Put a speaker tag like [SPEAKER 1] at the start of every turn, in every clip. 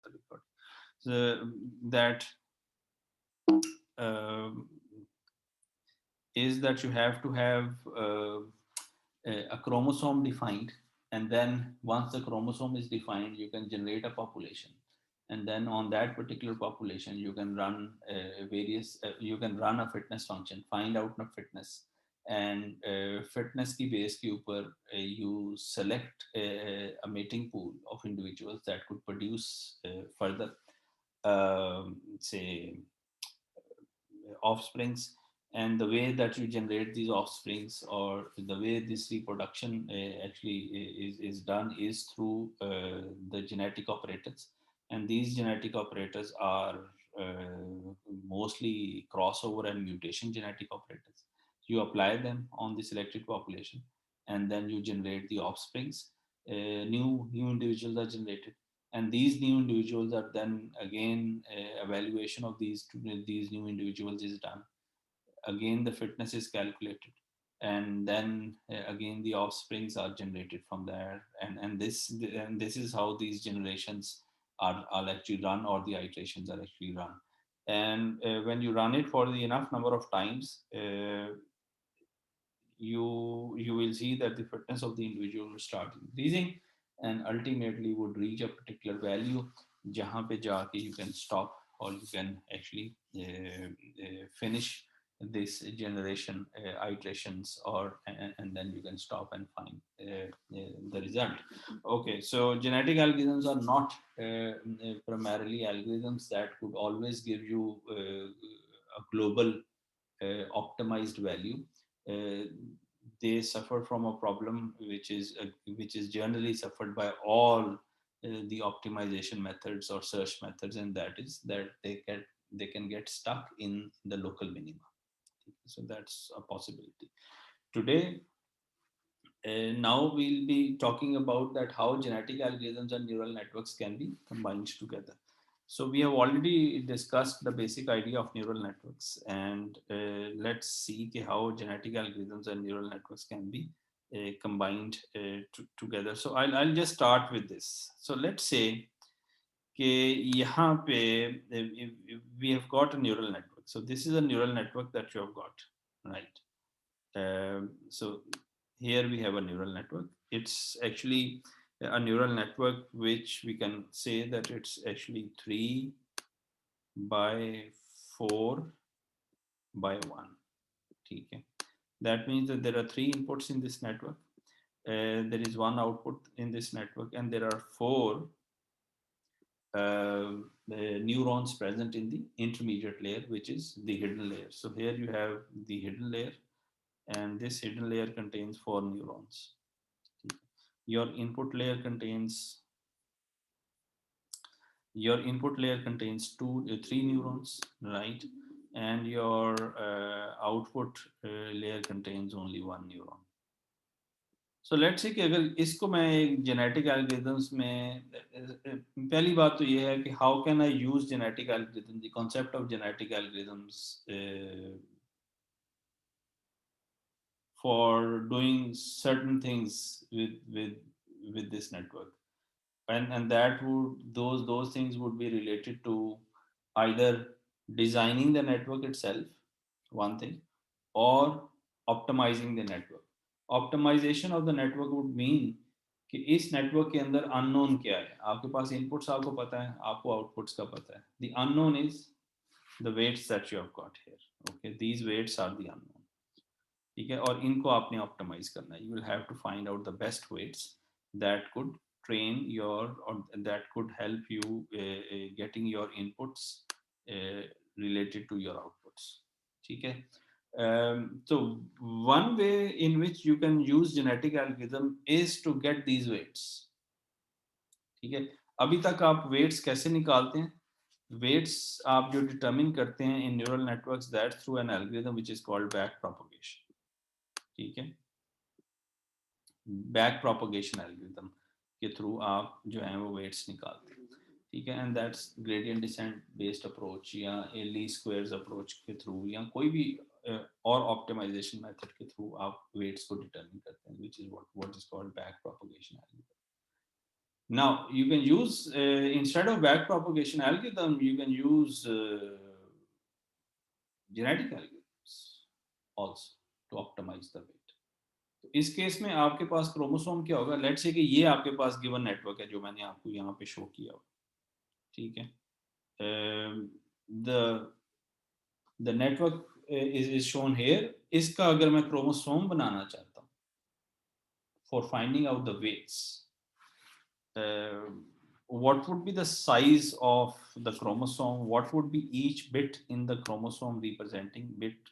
[SPEAKER 1] the record. So that uh, is that you have to have a chromosome defined, and then once the chromosome is defined, you can generate a population, and then on that particular population you can run you can run a fitness function, find out the fitness, and fitness की base के ऊपर you select a mating pool of individuals that could produce further say offsprings. And the way that you generate these offsprings, or the way this reproduction actually is done, is through the genetic operators. And these genetic operators are mostly crossover and mutation genetic operators. You apply them on the selected population, and then you generate the offsprings. New individuals are generated, and these new individuals are then again evaluation of these new individuals is done. Again the fitness is calculated, and then again the offsprings are generated from there, and this is how these generations are actually run, or the iterations are actually run. And when you run it for the enough number of times, you will see that the fitness of the individual will start increasing, and ultimately would reach a particular value जहाँ पे जाके you can stop, or you can actually finish this generation iterations, or and then you can stop and find the result. Okay, so genetic algorithms are not primarily algorithms that could always give you a global optimized value. uh, they suffer from a problem which is generally suffered by all the optimization methods or search methods, and that is that they can get stuck in the local minima. So that's a possibility. Today, now we'll be talking about that how genetic algorithms and neural networks can be combined together. So we have already discussed the basic idea of neural networks, and let's see how genetic algorithms and neural networks can be combined together. So I'll just start with this. So let's say कि यहाँ पे we have got a neural network. So this is a neural network that you have got, right? So here we have a neural network. It's actually a neural network which we can say that it's actually 3 by 4 by 1. Okay. That means that there are 3 inputs in this network. There is 1 output in this network, and there are 4 neurons present in the intermediate layer, which is the hidden layer. So here you have the hidden layer, and this hidden layer contains 4 neurons. Your input layer contains three neurons, right? And your output layer contains only 1 neuron. So let's say कि अगर इसको मैं एक genetic algorithms में पहली बात तो ये है कि how can I use genetic algorithm the concept of genetic algorithms for doing certain things with this network, and that would those things would be related to either designing the network itself, one thing, or optimizing the network. Optimization of the network would mean कि इस network के अंदर unknown क्या है. आपके पास inputs आपको पता है, आपको आउटपुट्स का पता है. The unknown is the weights that you have got here. Okay, these weights are the unknown. ठीक है, और इनको आपने ऑप्टिमाइज करना है. You will have to find out the best weights that could train your, or that could help you getting your inputs related to your outputs. ठीक है. So one way in which you can use genetic algorithm is to get these weights. ठीक है. अभी तक आप weights कैसे निकालते हैं? Weights आप जो determine करते हैं in neural networks, that through an algorithm which is called back propagation. ठीक है. बैक प्रोपोगेशन एल्गोरिथम के थ्रू आप जो है वो वेट्स निकालते हैं. ठीक है. And that's gradient descent based approach, या ली स्क्वायर्स अप्रोच के थ्रू, या कोई भी और ऑप्टिमाइजेशन मेथड के थ्रू आप वेट्स को डिटरमिन करते हैं, which is what is called back propagation algorithm. Now you can use instead of back propagation algorithm, you can use genetic algorithms also to optimize the weight. तो इस case में आपके पास chromosome क्या होगा, let's say कि ये आपके पास given network है जो मैंने आपको यहाँ पे शो किया हुआ, ठीक है. The the network is shown here. इसका अगर मैं क्रोमोसोम बनाना चाहता हूँ for finding out the weights, what would be the size of the chromosome, what would be each bit in the chromosome representing bit,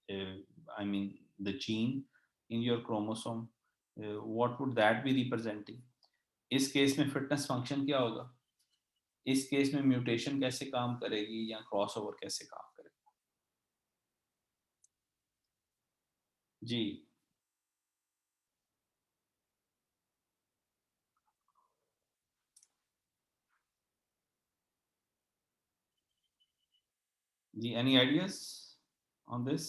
[SPEAKER 1] I mean the gene in your chromosome, what would that be representing. इस case में fitness function क्या होगा, इस case में mutation कैसे काम करेगी या क्रॉसओवर कैसे काम करेगा. जी जी, any ideas on this.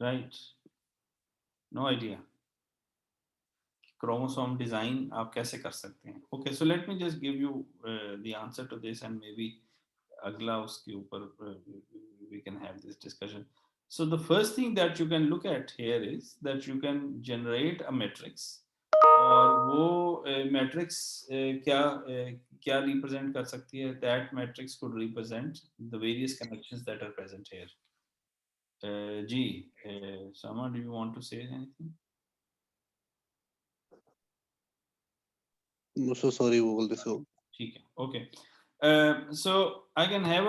[SPEAKER 1] Right, no idea. Chromosome design आप कैसे कर सकते हैं. Okay, so let me just give you the answer to this and maybe अगला उसके ऊपर we can have this discussion. So the first thing that you can look at here is that you can generate a matrix, और वो matrix क्या represent कर सकती है. That matrix could represent the various connections that are present here. Ji, Sama, do you want to say anything?
[SPEAKER 2] So sorry, वो बोल दे so.
[SPEAKER 1] ठीक है, okay. So I can have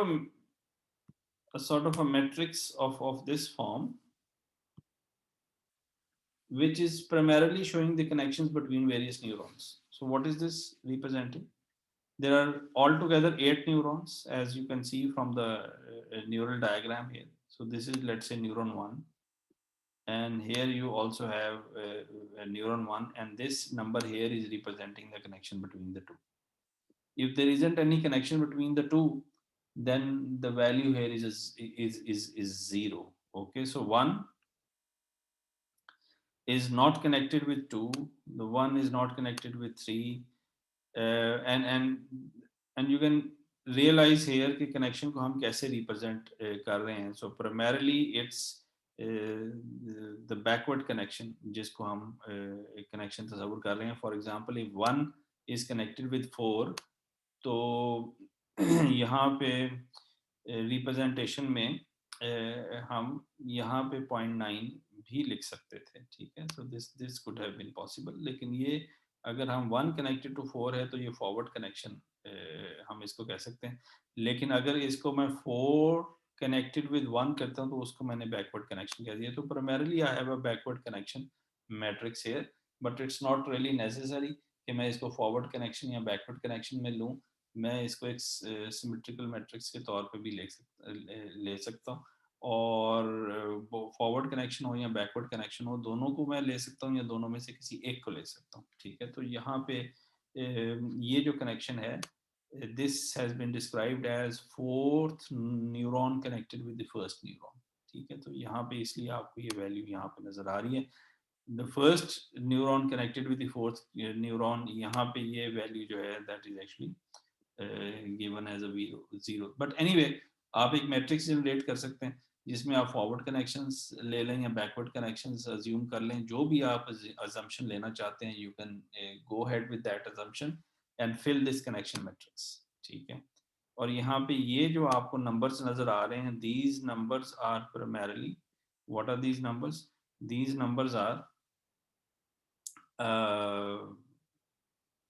[SPEAKER 1] a sort of a matrix of this form, which is primarily showing the connections between various neurons. So what is this representing? There are altogether 8 neurons, as you can see from the neural diagram here. So this is, let's say, neuron 1, and here you also have a neuron 1, and this number here is representing the connection between the two. If there isn't any connection between the two, then the value here is 0. Okay, so 1 is not connected with 2, the 1 is not connected with 3, and you can realize here कि connection को हम कैसे represent कर रहे हैं. So primarily it's the backward connection जिसको हम connection तस्वुर कर रहे हैं. For example, if 1 is connected with 4, तो यहाँ पे रिप्रेजेंटेशन में हम यहाँ पे 0.9 भी लिख सकते थे, ठीक है. So this could have been possible, लेकिन ये अगर हम 1 कनेक्टेड टू 4 है तो ये फॉरवर्ड कनेक्शन हम इसको कह सकते हैं. लेकिन अगर इसको मैं 4 कनेक्टेड विद 1 करता हूँ तो उसको मैंने बैकवर्ड कनेक्शन कह दिया. तो primarily I have a backward connection matrix here, but it's not really necessary कि मैं इसको फॉरवर्ड कनेक्शन या बैकवर्ड कनेक्शन में लूँ. मैं इसको एक सिमेट्रिकल मैट्रिक्स के तौर पे भी ले सकता हूँ, और फॉरवर्ड कनेक्शन हो या बैकवर्ड कनेक्शन हो, दोनों को मैं ले सकता हूँ या दोनों में से किसी एक को ले सकता हूँ, ठीक है. तो यहाँ पे ये जो कनेक्शन है, this has been described as fourth neuron connected with the first neuron, ठीक है. तो यहाँ पे इसलिए आपको ये वैल्यू यहाँ पे नजर आ रही है. The first neuron connected with the fourth neuron, यहाँ पे ये वैल्यू जो है that is actually given as a zero. But anyway, आप एक मैट्रिक्स जनरेट कर सकते हैं जिसमें आप फॉरवर्ड कनेक्शंस ले लें या बैकवर्ड कनेक्शंस अज्यूम कर लें, जो भी आप अजम्पशन लेना चाहते हैं. You can go head with that assumption and fill this connection matrix, ठीक है. और यहाँ पे ये जो आपको नंबर्स नजर आ रहे हैं, these numbers are primarily, what are these numbers? These numbers are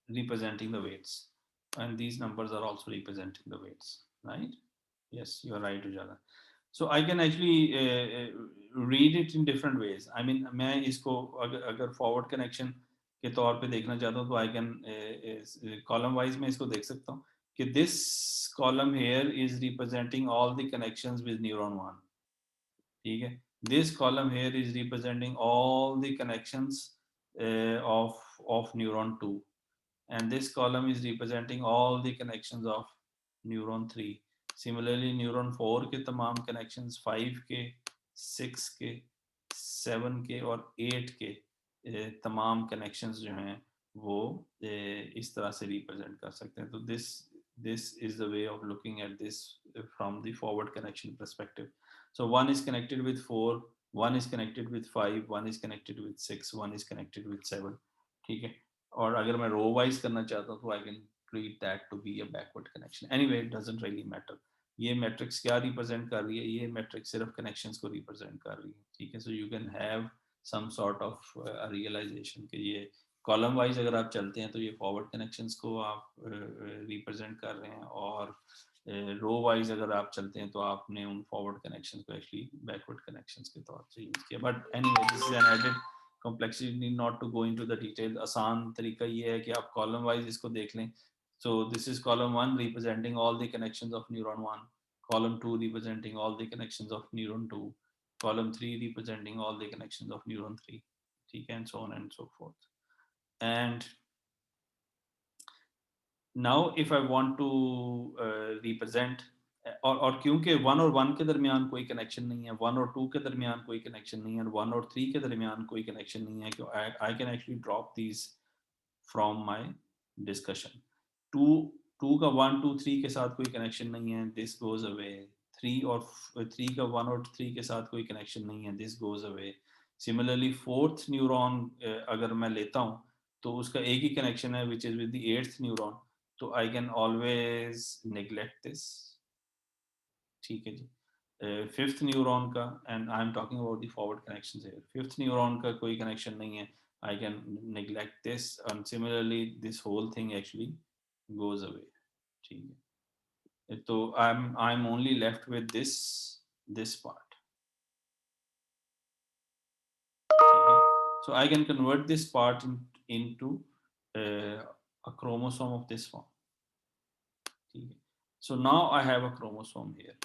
[SPEAKER 1] representing the weights, and these numbers are also representing the weights, right? Yes, you are right, Ujala. So I can actually read it in different ways. I mean, मैं इसको अगर forward connection के तौर पे देखना चाहता हूँ तो I can column wise मैं इसको देख सकता हूँ कि this column here is representing all the connections with neuron 1, ठीक है. This column here is representing all the connections of neuron 2, and this column is representing all the connections of neuron 3. Similarly neuron 4 के तमाम connections, 5 के, 6 के, 7 के और 8 के तमाम connections जो हैं वो इस तरह से represent कर सकते हैं. तो this is the way of looking at this from the forward connection perspective. So one is connected with 4, one is connected with 5, one is connected with 6, one is connected with 7. ठीक है. और अगर मैं row wise करना चाहता हूँ तो I can treat that to be a backward connection. Anyway it doesn't really matter. ये मैट्रिक्स क्या रिप्रेजेंट कर रही है? ये मैट्रिक्स सिर्फ कनेक्शंस को रिप्रेजेंट कर रही है. ठीक है. So you can have some sort of realization कि ये कॉलम वाइज अगर आप चलते हैं तो ये फॉरवर्ड कनेक्शंस को आप रिप्रेजेंट कर रहे हैं, और रो वाइज अगर आप चलते हैं तो आपने उन फॉरवर्ड कनेक्शंस को एक्चुअली बैकवर्ड कनेक्शंस के तौर से यूज किया. But anyway this is an added complexity, need not to go into the detail. आसान तरीका ये है कि आप कॉलम वाइज इसको देख लें. So this is column 1 representing all the connections of neuron 1, column 2 representing all the connections of neuron 2, column 3 representing all the connections of neuron 3, ठीक है, and so on and so forth. And now if I want to represent, और क्योंकि 1 और 1 के दरमियान कोई connection नहीं है, 1 और 2 के दरमियान कोई कनेक्शन नहीं है, और 1 और 3 के दरमियान कोई कनेक्शन नहीं है, कि I can actually drop these from my discussion. 2 2 का 1 2 3 के साथ कोई कनेक्शन नहीं है, दिस गोज अवे. 3 का 1 और 3 के साथ कोई कनेक्शन नहीं है, this goes away. Similarly fourth neuron अगर मैं लेता हूँ तो उसका एक ही कनेक्शन है which is with the eighth neuron, तो I can always neglect this. ठीक है जी. फिफ्थ न्यूरॉन का, and I am talking about the forward connections here, fifth neuron का कोई कनेक्शन नहीं है, I can neglect this, and similarly this whole thing actually goes away. ठीक है. तो I am only left with this part. ठीक है. So I can convert this part into a chromosome of this form. ठीक है. So now I have a chromosome here.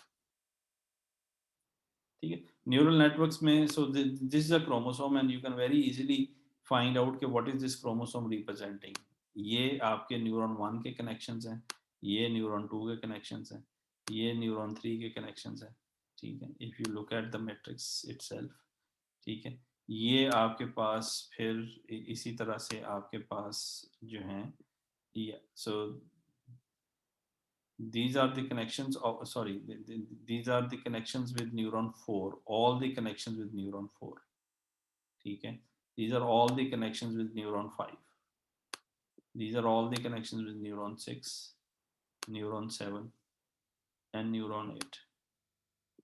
[SPEAKER 1] ठीक है. Neural networks में, so this is a chromosome and you can very easily find out कि what is this chromosome representing. ये आपके neuron 1 के connections हैं, ये न्यूरॉन 2 के कनेक्शंस हैं, ये न्यूरॉन 3 के कनेक्शंस हैं. ठीक है. If you look at the matrix itself, ठीक है, ये आपके पास फिर इसी तरह से आपके पास जो हैं, सो these are the connections of, sorry, these are the connections with neuron 4, all the connections with neuron 4. ठीक है. These are all the connections with neuron 5. These are all the connections with neuron 6, neuron 7 and neuron 8.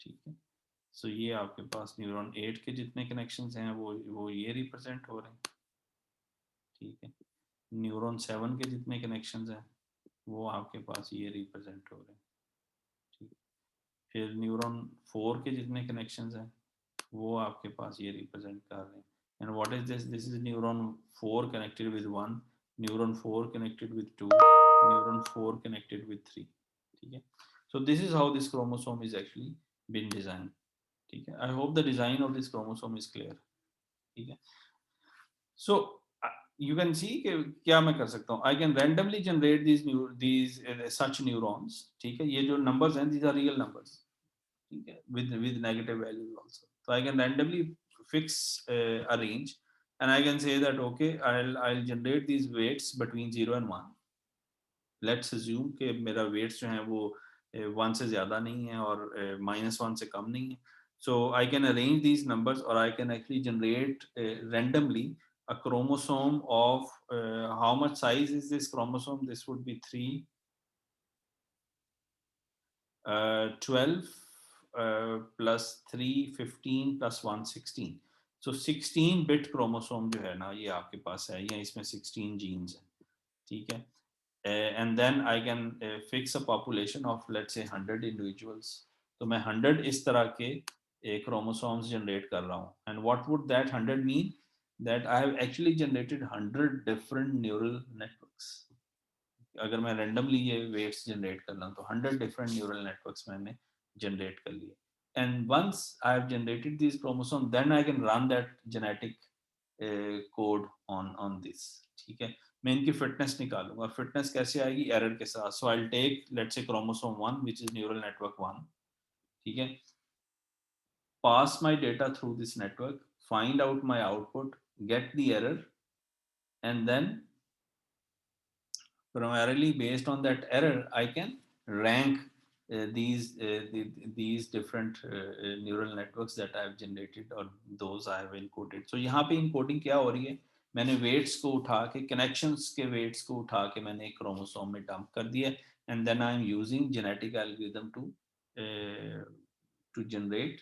[SPEAKER 1] ठीक है. So ये आपके पास neuron 8 के जितने connections हैं वो ये represent हो रहे हैं. ठीक है. neuron 7 के जितने connections हैं वो आपके पास ये represent हो रहे हैं. ठीक. फिर न्यूरॉन 4 के जितने कनेक्शंस हैं वो आपके पास ये रिप्रेजेंट कर रहे हैं. And what is this? This is neuron 4 connected with 1, neuron 4 connected with 2, neuron 4 connected with 3. ठीक है. So this is how this chromosome is actually been design. ठीक है. I hope the design of this chromosome is clear. ठीक है. So you can see कि क्या मैं कर सकता हूँ. I can randomly generate these such neurons. ठीक है. ये जो नंबर्स हैं दीज आर रियल नंबर्स. ठीक है. with negative values also. So I can randomly fix a range, and I can say that okay, I'll generate these weights between 0 and 1. Let's assume कि मेरा weights जो हैं वो 1 से ज़्यादा नहीं है और -1 से कम नहीं है. So I can arrange these numbers, or I can actually generate randomly a chromosome of how much size is this chromosome? This would be 3, 12 plus 3, 15 plus 1, 16. So 16 bit chromosome जो है ना ये आपके पास है, या इसमें 16 genes हैं. ठीक है. And then I can fix a population of let's say 100 individuals. तो मैं 100 इस तरह के chromosomes generate कर रहा हूँ. And what would that 100 mean? That I have actually generated 100 different neural networks. अगर मैं randomly ये weights generate कर रहा हूँ तो 100 different neural networks मैंने generate कर लिए. and once I have generated these chromosomes, then I can run that genetic code on this, ठीक है। मैं इनकी फिटनेस निकालूंगा, फिटनेस कैसे आएगी, एरर के साथ। So I take let's say chromosome 1 which is neural network 1, ठीक है, pass my data through this network, find out my output, get the error, and then primarily based on that error, I can rank these different neural networks that I have generated or those I have encoded. So यहाँ पे encoding क्या हो रही है, मैंने weights को उठा के, connections के weights को उठा के मैंने एक chromosome में dump कर दिया, and then I am using genetic algorithm to generate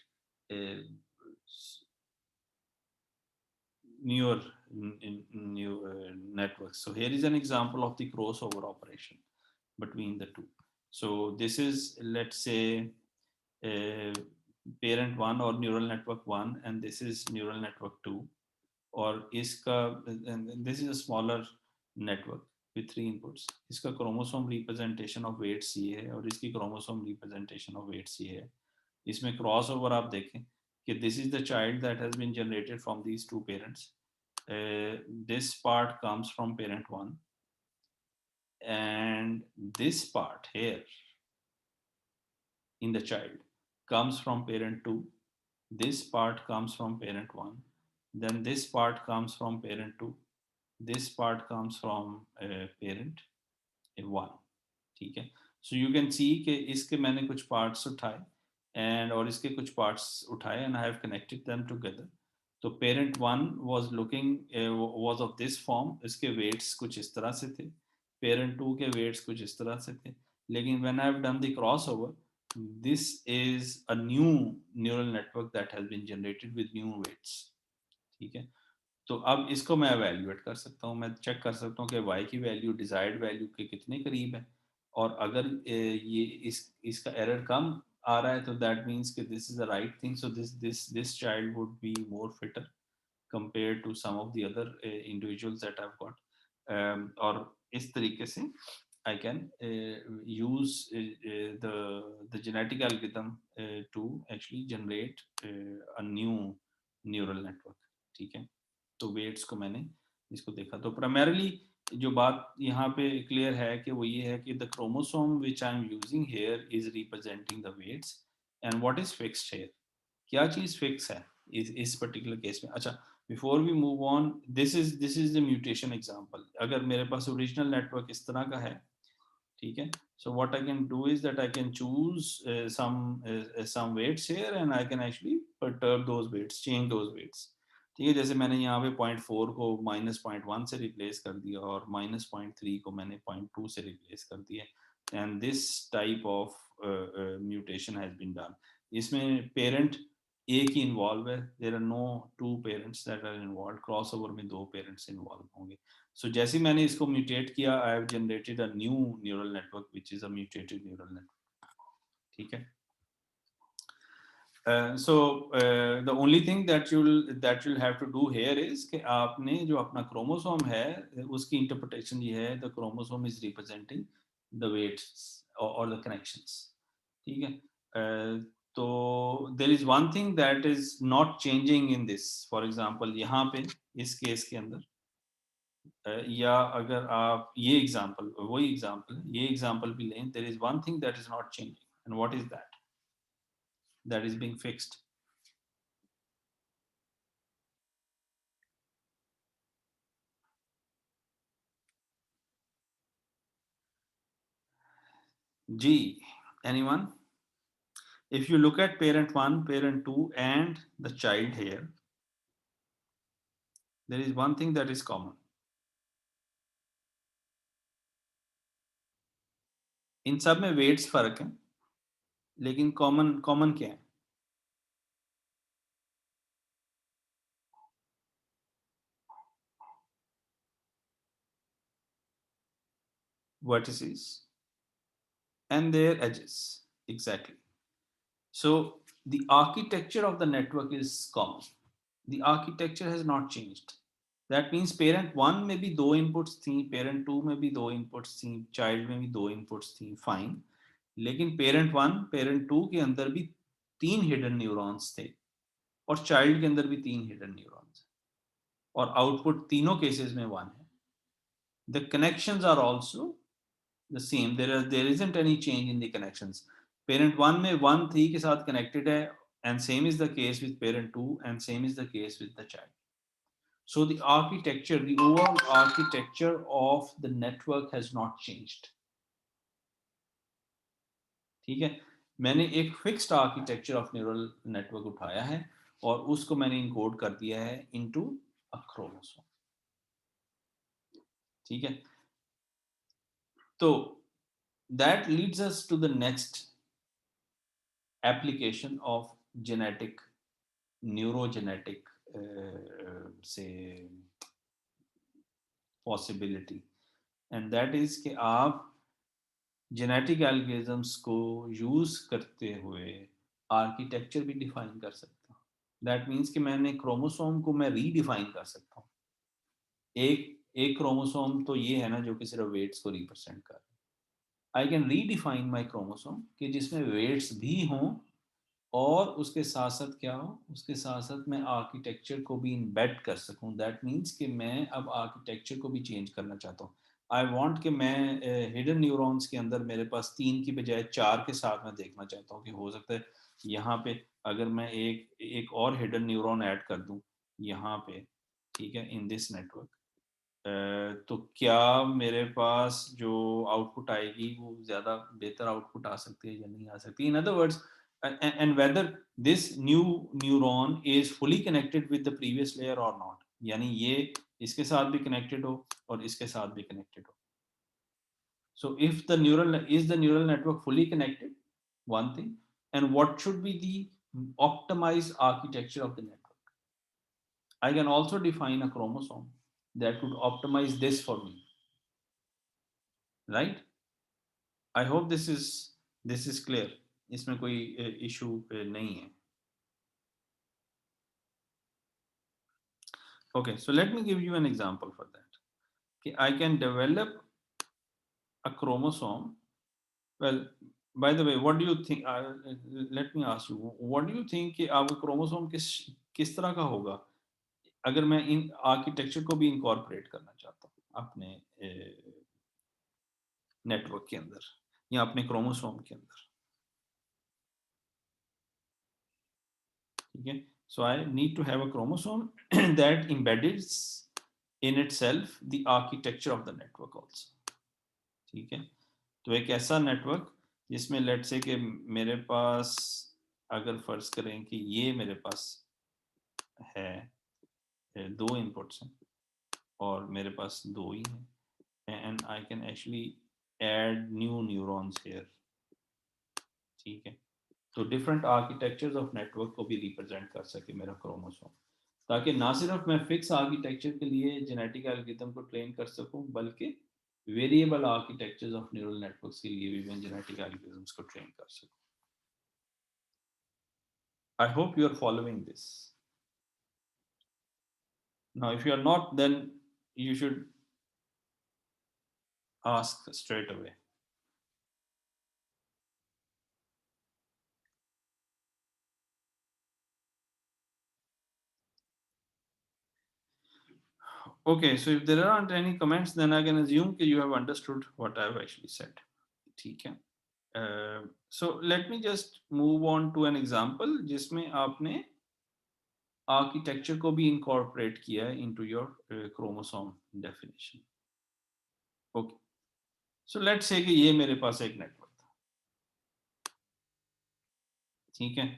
[SPEAKER 1] uh, newer new networks. So here is an example of the crossover operation between the two. So this is, let's say, uh, parent one or neural network one, and this is neural network two, or iska, and this is a smaller network with three inputs. इसका chromosome representation of weights ये है और इसकी chromosome representation of weights ये है. इसमें crossover आप देखें कि this is the child that has been generated from these two parents. This part comes from parent one, and this part here in the child comes from parent 2, this part comes from parent 1, then this part comes from parent 2, this part comes from parent 1, ठीक है। So you can see कि इसके मैंने कुछ parts उठाए and और इसके कुछ पार्ट्स उठाए and I have connected them together. तो parent one was looking was of this form, इसके वेट्स कुछ इस तरह से थे, पेरेंट टू के वेट्स कुछ इस तरह से थे, लेकिन when I have done the cross over, this is a new neural network that has been generated with new weights, ठीक है। तो अब इसको मैं एवेल्युएट कर सकता हूँ, मैं चेक कर सकता हूँ कि वाई की वैल्यू डिजायर्ड वैल्यू के कितने करीब है, और अगर ये इसका एरर कम आ रहा है तो दैट मीन्स कि this is the right thing, so this child would be more fitter compared to some of the other individuals that I've got. और इस तरीके से I can use the genetic algorithm to actually generate a new neural network, ठीक है। तो weights को मैंने इसको देखा, तो प्राइमरली जो बात यहाँ पे क्लियर है कि वो ये है कि the chromosome which I am using here is representing the weights, and what is fixed here, क्या चीज फिक्स है इस पर्टिकुलर केस में। अच्छा, before we move on, this is the mutation example. अगर मेरे पास ओरिजिनल नेटवर्क इस तरह का है, ठीक है, so what I can do is that I can choose some weights here and I can actually perturb those weights, change those weights, ठीक है। जैसे मैंने यहाँ पे 0.4 को -0.1 से रिप्लेस कर दिया और -0.3 को मैंने 0.2 से रिप्लेस कर दिया, and this type of mutation has been done. इसमें पेरेंट एक ही इन्वॉल्व है, there are no two parents that are involve, cross over में दो पेरेंट्स इन्वॉल्व होंगे। सो जैसे मैंने इसको म्यूटेट किया, I have generated a new neural network which is a mutated neural network, ठीक है। So the only thing that you'll have to do here is कि आपने जो अपना क्रोमोसोम है उसकी इंटरप्रिटेशन ये है, the chromosome is representing the weights और द कनेक्शंस, ठीक है। तो there is one thing that is not changing in this, for example यहाँ पे इस केस के अंदर, या अगर आप ये एग्जांपल, वही एग्जांपल, ये एग्जांपल भी लें, there is one thing that is not changing, and what is that is being fixed. G, anyone? If you look at parent 1, parent 2, and the child here, there is one thing that is common. इन सब में weights फर्क है, लेकिन common क्या है? Vertices and their edges, exactly. So the architecture of the network is common. The architecture has not changed. That means parent 1 में भी दो inputs थी, parent 2 में भी दो inputs थी, child में भी दो inputs थी, fine. लेकिन parent 1, parent 2 के अंदर भी तीन हिडन न्यूरॉन्स थे और चाइल्ड के अंदर भी तीन हिडन न्यूरॉन्स और आउटपुट तीनों केसेस में वन है, the connections are also the same, there isn't any change in the connections. Parent one में वन थ्री के साथ कनेक्टेड है and same is the case with parent two and same is the case with the child. So the architecture, the overall architecture of the network has not changed. ठीक है, मैंने एक fixed architecture of neural network उठाया है और उसको मैंने encode कर दिया है इनटू अ क्रोमोसोम। ठीक है, तो that leads us to the next application of genetic, neurogenetic से पॉसिबिलिटी, एंड दैट इज कि आप जेनेटिक एल्गोरिथम्स को यूज करते हुए आर्किटेक्चर भी डिफाइन कर सकता हूँ। दैट मीन्स कि मैंने क्रोमोसोम को मैं रीडिफाइन कर सकता हूँ। एक एक क्रोमोसोम तो ये है ना जो कि सिर्फ वेट्स को रिप्रेजेंट कर रहा है। I can redefine my chromosome कि जिसमें वेट्स भी हों और उसके साथ साथ क्या हो, उसके साथ साथ मैं आर्किटेक्चर को भी इम्बेड कर सकूं। दैट मीन्स कि मैं अब आर्किटेक्चर को भी चेंज करना चाहता हूँ। आई वॉन्ट कि मैं हिडन न्यूरॉन्स के अंदर मेरे पास तीन की बजाय चार के साथ मैं देखना चाहता हूँ कि हो सकता है यहाँ पे अगर मैं एक और हिडन न्यूरॉन ऐड कर दूँ यहाँ पे, ठीक है, इन दिस नेटवर्क, तो क्या मेरे पास जो आउटपुट आएगी वो ज़्यादा बेहतर आउटपुट आ सकती है या नहीं आ सकती। इन other words, and whether this new neuron is fully connected with the previous layer or not, यानी ये इसके साथ भी connected हो और इसके साथ भी connected हो। So if the neural network fully connected, one thing, and what should be the optimized architecture of the network? I can also define a chromosome that could optimize this for me, right? I hope this is clear. इसमें कोई issue नहीं है। Okay, so let me give you an example for that. Okay, I can develop a chromosome. Well, by the way, what do you think? Let me ask you, what do you think कि आपका chromosome किस तरह का होगा अगर मैं इन architecture को भी इनकॉर्पोरेट करना चाहता हूँ अपने नेटवर्क के अंदर या अपने क्रोमोसोम के अंदर। ठीक है, so I need to have a chromosome that embeds in itself the architecture of the network also। ठीक है, तो एक ऐसा नेटवर्क जिसमें लेट से कि मेरे पास अगर फर्ज करें कि ये मेरे पास है दो इनपुट्स हैं और मेरे पास दो ही हैं and I can actually add new neurons here. ठीक है, तो डिफरेंट आर्किटेक्चर्स ऑफ नेटवर्क को भी रिप्रेजेंट कर सके मेरा क्रोमोसोम, ताकि ना सिर्फ मैं फिक्स आर्किटेक्चर के लिए जेनेटिक एल्गोरिथम को ट्रेन कर सकूं बल्कि variable architectures of neural networks के लिए भी मैं जेनेटिक एल्गोरिथम्स को ट्रेन कर सकूं। I hope you are following this. Now, if you are not, then you should ask straight away. Okay, so if there aren't any comments, then I can assume that you have understood what I've actually said. ठीक है, so let me just move on to an example जिसमें आपने architecture को भी incorporate किया है into your chromosome definition. Okay, so let's say कि ये मेरे पास एक नेटवर्क था। ठीक है,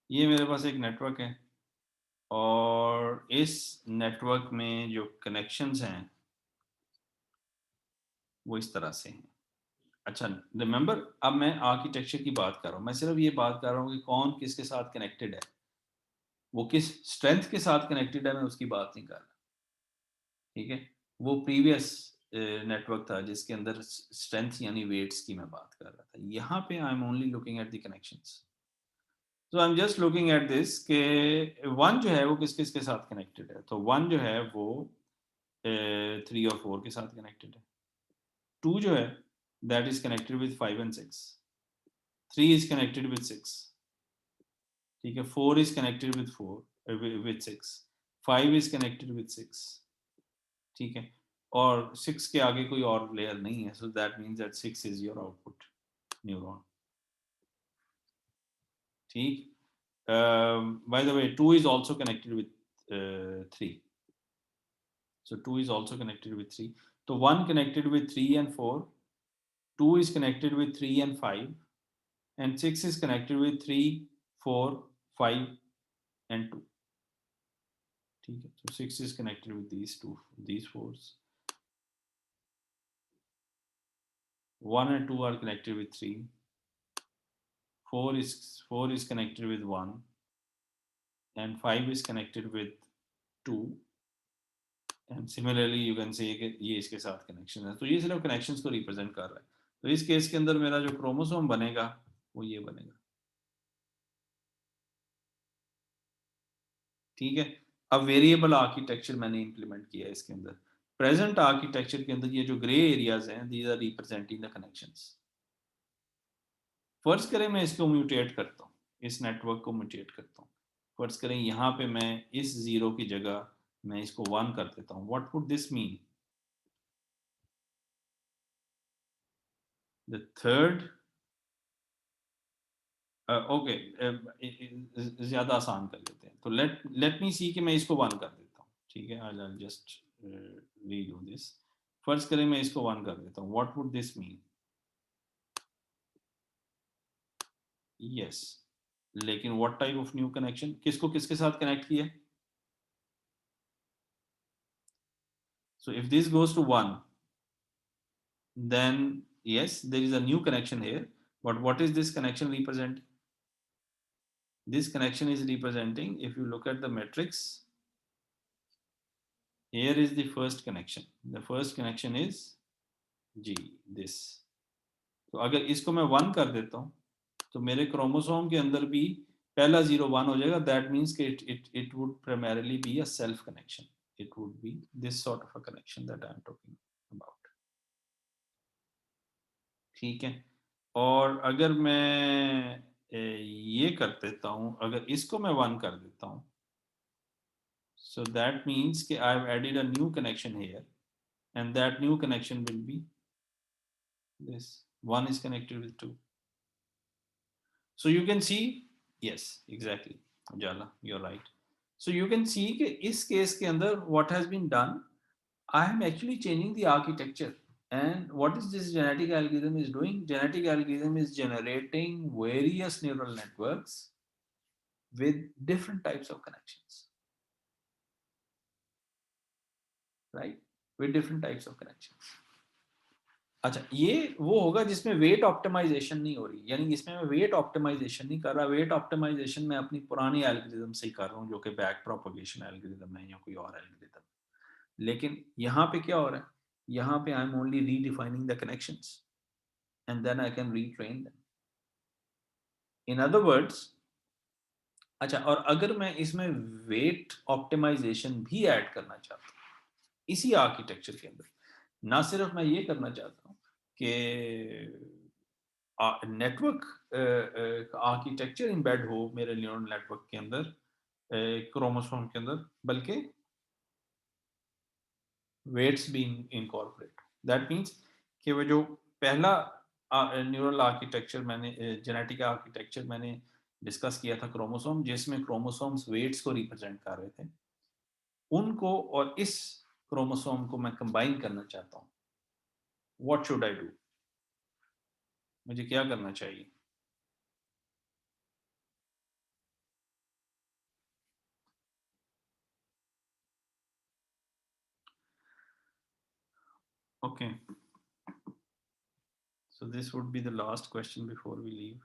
[SPEAKER 1] ये मेरे पास एक नेटवर्क है और इस नेटवर्क में जो कनेक्शंस हैं वो इस तरह से हैं। अच्छा, रिमेंबर, अब मैं आर्किटेक्चर की बात कर रहा हूँ, मैं सिर्फ ये बात कर रहा हूँ कि कौन किसके साथ कनेक्टेड है, वो किस स्ट्रेंथ के साथ कनेक्टेड है, मैं उसकी बात नहीं कर रहा। ठीक है, वो प्रीवियस नेटवर्क था जिसके अंदर स्ट्रेंथ यानी वेट्स की मैं बात कर रहा था। यहाँ पे I am only looking at the connections. तो I am just looking at this के वन जो है वो किस किस के साथ कनेक्टेड है। तो वन जो है वो 3 और 4 के साथ कनेक्टेड है। टू जो है that is connected with 5 and 6। 3 is connected with 6। ठीक है, 4 is connected with 4 with 6, 5 is connected with 6, ठीक है, और 6 के आगे कोई और लेयर नहीं है, so that means that 6 is your output neuron, ठीक। By the way 2 is also connected with 3, so 2 is also connected with 3, so 1 connected with 3 and 4, 2 is connected with 3 and 5, and 6 is connected with 3, 4, 5 and 2, ठीक है, so 6 is connected with these fours, 1 and 2 are connected with 3, 4 is connected with 1, and 5 is connected with 2, and similarly you can say कि ये इसके साथ connection है, तो ये सिर्फ कनेक्शंस को रिप्रेजेंट कर रहा है, तो इस केस के अंदर मेरा जो क्रोमोसोम बनेगा वो ये बनेगा, ठीक है। अब वेरिएबल आर्किटेक्चर मैंने इंप्लीमेंट किया है इसके अंदर, प्रेजेंट आर्किटेक्चर के अंदर ये जो ग्रे एरियाज हैं these are representing the connections. फर्ज करें मैं इसको म्यूटेट करता हूँ, इस नेटवर्क को म्यूटेट करता हूँ, फर्ज करें यहाँ पे मैं इस जीरो की जगह मैं इसको 1 कर देता हूँ, what would this mean, the third, okay, ज्यादा आसान कर लेते हैं, तो लेट लेट मी सी कि मैं इसको 1 कर देता हूँ, ठीक है, आई जस्ट रीडू दिस, फर्ज करें मैं इसको 1 कर देता हूँ, what would this mean, yes, लेकिन what type of new connection, किसको किसके साथ कनेक्ट किया, so if this goes to 1 then yes there is a new connection here, but what is this connection represent, this connection is representing, if you look at the matrix, here is the first connection, the first connection is G, this, तो अगर इसको मैं 1 कर देता हूँ तो मेरे chromosome के अंदर भी पहला 0 1 हो जाएगा, दैट मीन्स कि it would primarily be a self connection, it would be this sort of a connection that I am talking about, ठीक है। और अगर मैं ये कर देता हूँ, अगर इसको मैं 1 कर देता हूँ, so that means कि I have added a new connection here, and that new connection will be this 1 is connected with 2, so you can see, yes exactly Jala, you're right, so you can see कि इस case के अंदर what has been done, I am actually changing the architecture. And what is this genetic algorithm is doing? Genetic algorithm is generating various neural networks with different types of connections, right? With different types of connections. अच्छा, ये वो होगा जिसमें wait optimisation नहीं हो रही, यानी इसमें मैं वेट ऑप्टिमाइजेशन नहीं कर रहा, वेट ऑप्टिमाइजेशन मैं अपनी पुरानी एल्गोरिथम से ही कर रहा हूँ जो कि बैक प्रोपगेशन एल्गोरिथम है या कोई और एल्गोरिथम, लेकिन यहाँ पे क्या हो रहा है, यहाँ पे I am only redefining the connections and then I can retrain them, in other words, अच्छा, और अगर मैं इसमें वेट ऑप्टिमाइजेशन भी ऐड करना चाहता हूँ इसी आर्किटेक्चर के अंदर, ना सिर्फ मैं ये करना चाहता हूँ कि नेटवर्क आर्किटेक्चर इम्बेड हो मेरे न्यूरल नेटवर्क के अंदर, क्रोमोसोम के अंदर, बल्कि वेट्स भी इनकॉर्पोरेट, दैट मीन्स कि वो जो पहला न्यूरल आर्किटेक्चर मैंने जेनेटिक आर्किटेक्चर मैंने डिस्कस किया था क्रोमोसोम, जिसमें क्रोमोसोम्स वेट्स को रिप्रेजेंट कर रहे थे, उनको और इस क्रोमोसोम को मैं कंबाइन करना चाहता हूँ, व्हाट शुड आई डू, मुझे क्या करना चाहिए, okay, so this would be the last question before we leave.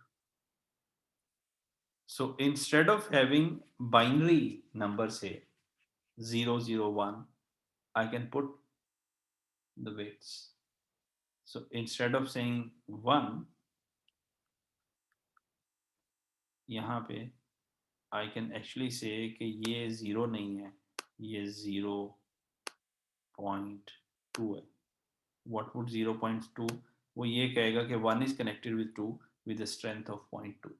[SPEAKER 1] So instead of having binary numbers here 0 0 1, I can put the weights, so instead of saying 1 यहाँ पे I can actually say कि ये 0 नहीं है, ये 0.2 है, what would 0.2, वो ये कहेगा कि 1 is connected with 2 with a strength of 0.2,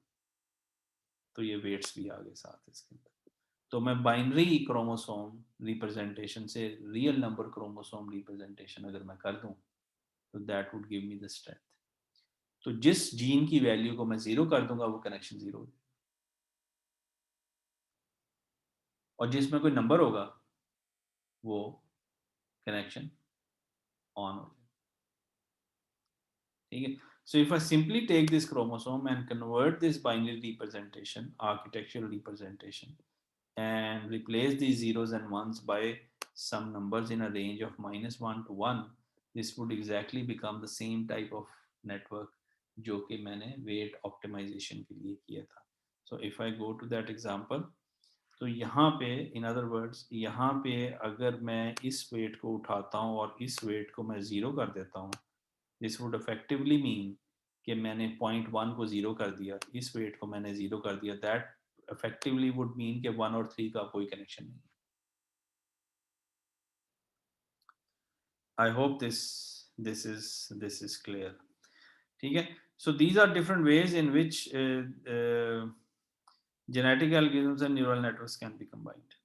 [SPEAKER 1] तो ये वेट्स भी आ गए साथ इसके अंदर। तो मैं बाइनरी क्रोमोसोम रिप्रेजेंटेशन से रियल नंबर क्रोमोसोम रिप्रेजेंटेशन अगर मैं कर दूं तो that would give me the strength. तो जिस जीन की वैल्यू को मैं जीरो कर दूंगा वो कनेक्शन जीरो हो जाएगा, और जिसमें कोई नंबर होगा वो कनेक्शन ऑन हो जाएगा। ठीक है। So if I simply take this chromosome and convert this binary representation, architectural representation, and replace these zeros and ones by some numbers in a range of -1 to 1, this would exactly become the same type of network जो कि मैंने weight optimization के लिए किया था. So if I go to that example, तो यहाँ पे इन अदर वर्ड्स यहाँ पे अगर मैं इस वेट को उठाता हूँ और इस वेट को मैं ज़ीरो कर देता हूँ, दिस वुड इफेक्टिवली मीन कि मैंने 0.1 को ज़ीरो कर दिया, इस वेट को मैंने ज़ीरो कर दिया, दैट इफेक्टिवली वुड मीन कि 1 और 3 का कोई कनेक्शन नहीं. I hope this is clear. ठीक है. So these are different ways in which genetic algorithms and neural networks can be combined.